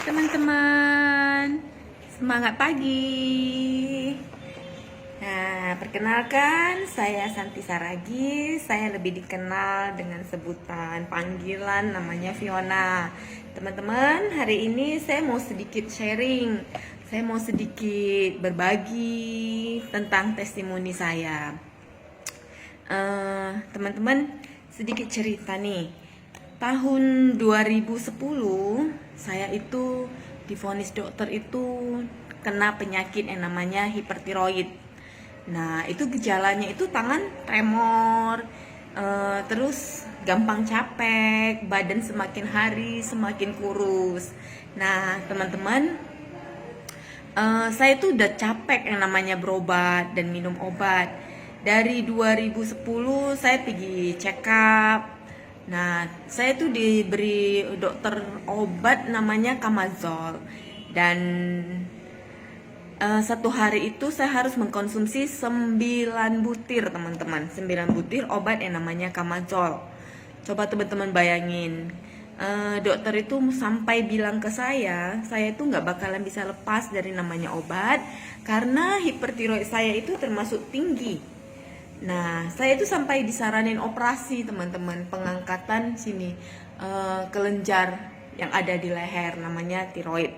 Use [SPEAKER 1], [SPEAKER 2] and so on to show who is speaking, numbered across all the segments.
[SPEAKER 1] teman-teman, semangat pagi. Nah, perkenalkan saya Santi Saragi. Saya lebih dikenal dengan sebutan panggilan namanya Fiona. Teman-teman, hari ini saya mau sedikit sharing. Saya mau sedikit berbagi tentang testimoni saya. Teman-teman, sedikit cerita nih. Tahun 2010 saya itu divonis dokter itu kena penyakit yang namanya hipertiroid. Nah, itu gejalanya itu tangan tremor, terus gampang capek, badan semakin hari semakin kurus. Nah, teman-teman, saya itu udah capek yang namanya berobat dan minum obat. Dari 2010 saya pergi check up. Nah, saya tuh diberi dokter obat namanya Kamazol. Dan satu hari itu saya harus mengkonsumsi 9 butir, teman-teman. 9 butir obat yang namanya Kamazol. Coba teman-teman bayangin. Dokter itu sampai bilang ke saya itu nggak bakalan bisa lepas dari namanya obat karena hipertiroid saya itu termasuk tinggi. Nah, saya itu sampai disaranin operasi, teman-teman, pengangkatan sini kelenjar yang ada di leher namanya tiroid.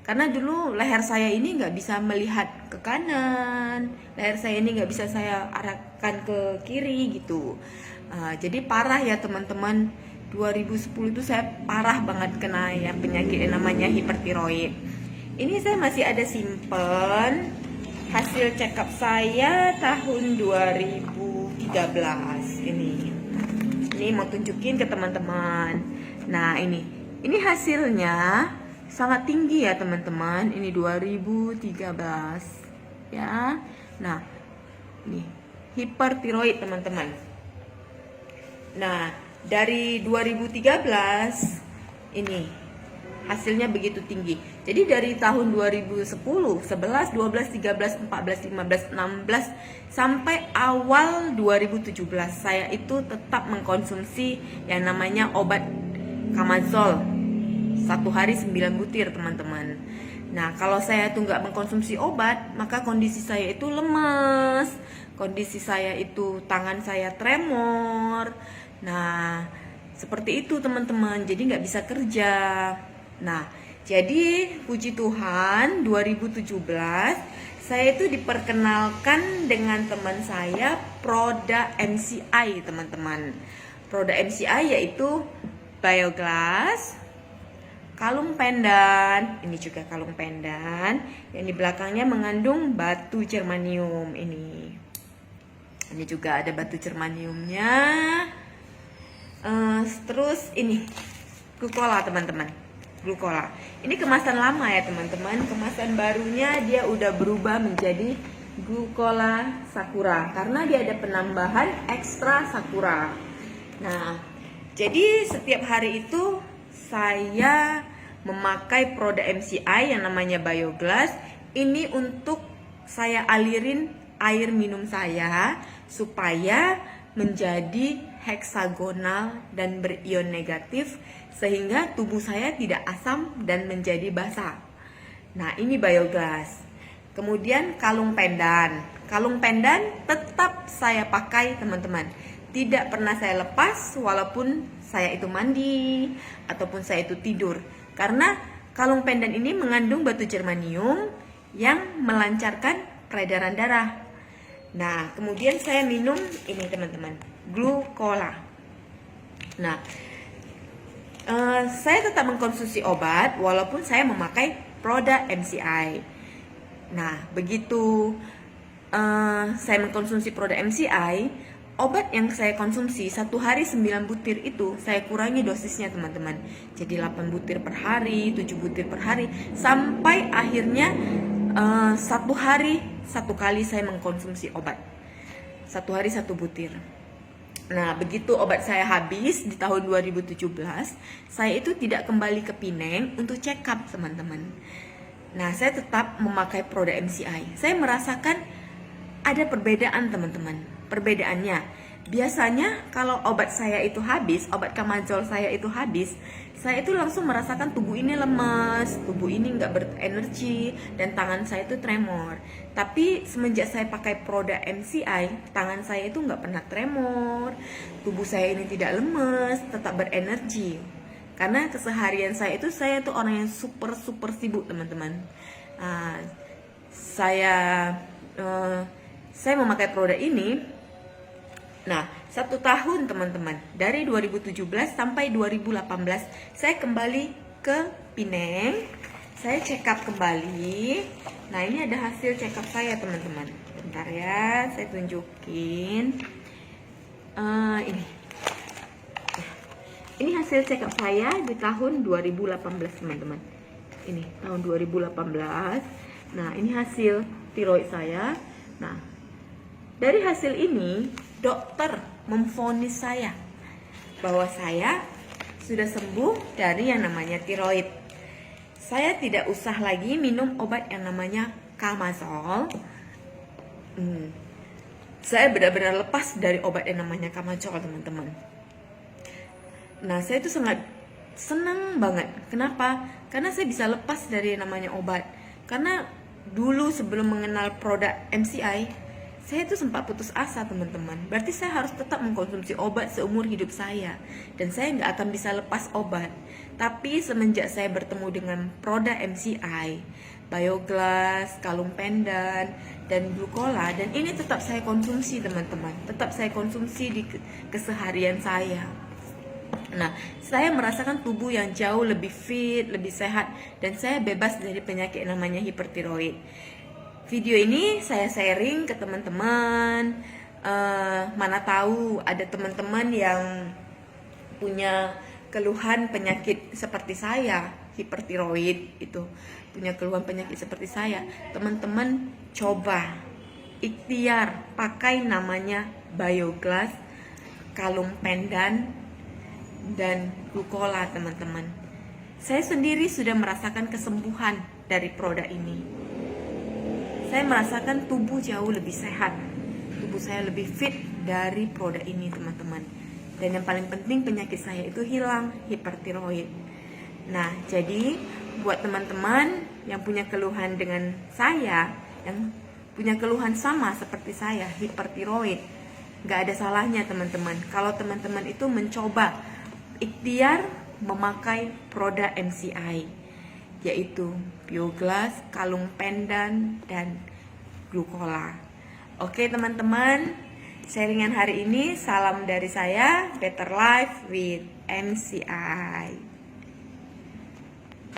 [SPEAKER 1] Karena dulu leher saya ini nggak bisa melihat ke kanan, leher saya ini nggak bisa saya arahkan ke kiri gitu. Jadi parah ya teman-teman. 2010 itu saya parah banget kena ya penyakit yang namanya hipertiroid. Ini saya masih ada simpen hasil check up saya tahun 2013 ini. Ini mau tunjukin ke teman-teman. Nah, ini hasilnya sangat tinggi ya teman-teman. Ini 2013 ya. Nah, ini hipertiroid teman-teman. Nah, dari 2013 ini hasilnya begitu tinggi. Jadi dari tahun 2010, 11, 12, 13, 14, 15, 16 sampai awal 2017 saya itu tetap mengkonsumsi yang namanya obat Kamazol. Satu hari 9 butir, teman-teman. Nah, kalau saya tuh nggak mengkonsumsi obat, maka kondisi saya itu lemes. Kondisi saya itu tangan saya tremor. Nah, seperti itu teman-teman. Jadi nggak bisa kerja. Nah, jadi puji Tuhan 2017 saya itu diperkenalkan dengan teman saya Proda MCI, teman-teman. Proda MCI yaitu Bioglass, kalung pendan, ini juga kalung pendan yang di belakangnya mengandung batu germanium ini. Ini juga ada batu germaniumnya. Terus ini glukola, teman-teman. Glukola. Ini kemasan lama ya, teman-teman. Kemasan barunya dia udah berubah menjadi glukola sakura karena dia ada penambahan ekstra sakura. Nah, jadi setiap hari itu saya memakai Proda MCI yang namanya Bioglass ini untuk saya alirin air minum saya supaya menjadi heksagonal dan berion negatif sehingga tubuh saya tidak asam dan menjadi basah. Nah, ini Bioglass. Kemudian kalung pendan. Kalung pendan tetap saya pakai, teman-teman. Tidak pernah saya lepas walaupun saya itu mandi ataupun saya itu tidur. Karena kalung pendan ini mengandung batu germanium yang melancarkan peredaran darah. Nah, kemudian saya minum ini, teman-teman, glukola. Nah, saya tetap mengkonsumsi obat walaupun saya memakai Proda MCI. Nah, begitu saya mengkonsumsi Proda MCI, obat yang saya konsumsi satu hari 9 butir itu saya kurangi dosisnya, teman-teman. Jadi 8 butir per hari, 7 butir per hari, sampai akhirnya satu hari satu kali saya mengkonsumsi obat. Satu hari 1 butir. Nah, begitu obat saya habis di tahun 2017, saya itu tidak kembali ke Pineng untuk check up, teman-teman. Nah, saya tetap memakai Proda MCI. Saya merasakan ada perbedaan, teman-teman. Perbedaannya, Biasanya kalau obat saya itu habis, obat Kamajol saya itu habis, saya itu langsung merasakan tubuh ini lemas, tubuh ini nggak berenergi, dan tangan saya itu tremor. Tapi semenjak saya pakai produk MCI, tangan saya itu nggak pernah tremor, tubuh saya ini tidak lemes, tetap berenergi. Karena keseharian saya tuh orang yang super super sibuk, teman-teman. Ah, saya saya memakai produk ini. Nah, 1 tahun teman-teman, dari 2017 sampai 2018 saya kembali ke Pineng. Saya check up kembali. Nah, ini ada hasil check up saya teman-teman. Bentar ya, saya tunjukin. Ini hasil check up saya di tahun 2018 teman-teman. Ini tahun 2018. Nah, ini hasil tiroid saya. Nah, dari hasil ini dokter memvonis saya bahwa saya sudah sembuh dari yang namanya tiroid. Saya tidak usah lagi minum obat yang namanya Kamazol. Saya benar-benar lepas dari obat yang namanya Kamazol, teman-teman. Nah, saya itu sangat senang banget. Kenapa? Karena saya bisa lepas dari yang namanya obat. Karena dulu sebelum mengenal produk MCI, saya itu sempat putus asa, teman-teman. Berarti saya harus tetap mengkonsumsi obat seumur hidup saya, dan saya nggak akan bisa lepas obat. Tapi semenjak saya bertemu dengan produk MCI, Bioglass, kalung pendan, dan glucola, dan ini tetap saya konsumsi, teman-teman. Tetap saya konsumsi di keseharian saya. Nah, saya merasakan tubuh yang jauh lebih fit, lebih sehat, dan saya bebas dari penyakit namanya hipertiroid. Video ini saya sharing ke teman-teman. Mana tahu ada teman-teman yang punya keluhan penyakit seperti saya, hipertiroid itu, punya keluhan penyakit seperti saya. Teman-teman coba ikhtiar pakai namanya Bioglass, kalung pendan, dan glucola, teman-teman. Saya sendiri sudah merasakan kesembuhan dari produk ini. Saya merasakan tubuh jauh lebih sehat, tubuh saya lebih fit dari produk ini, teman-teman. Dan yang paling penting, penyakit saya itu hilang, hipertiroid. Nah, jadi buat teman-teman yang punya keluhan dengan saya, yang punya keluhan sama seperti saya, hipertiroid, gak ada salahnya teman-teman kalau teman-teman itu mencoba ikhtiar memakai produk MCI, yaitu Bioglass, kalung pendan, dan glucola. Oke teman-teman, sharingan hari ini, salam dari saya, Better Life with MCI.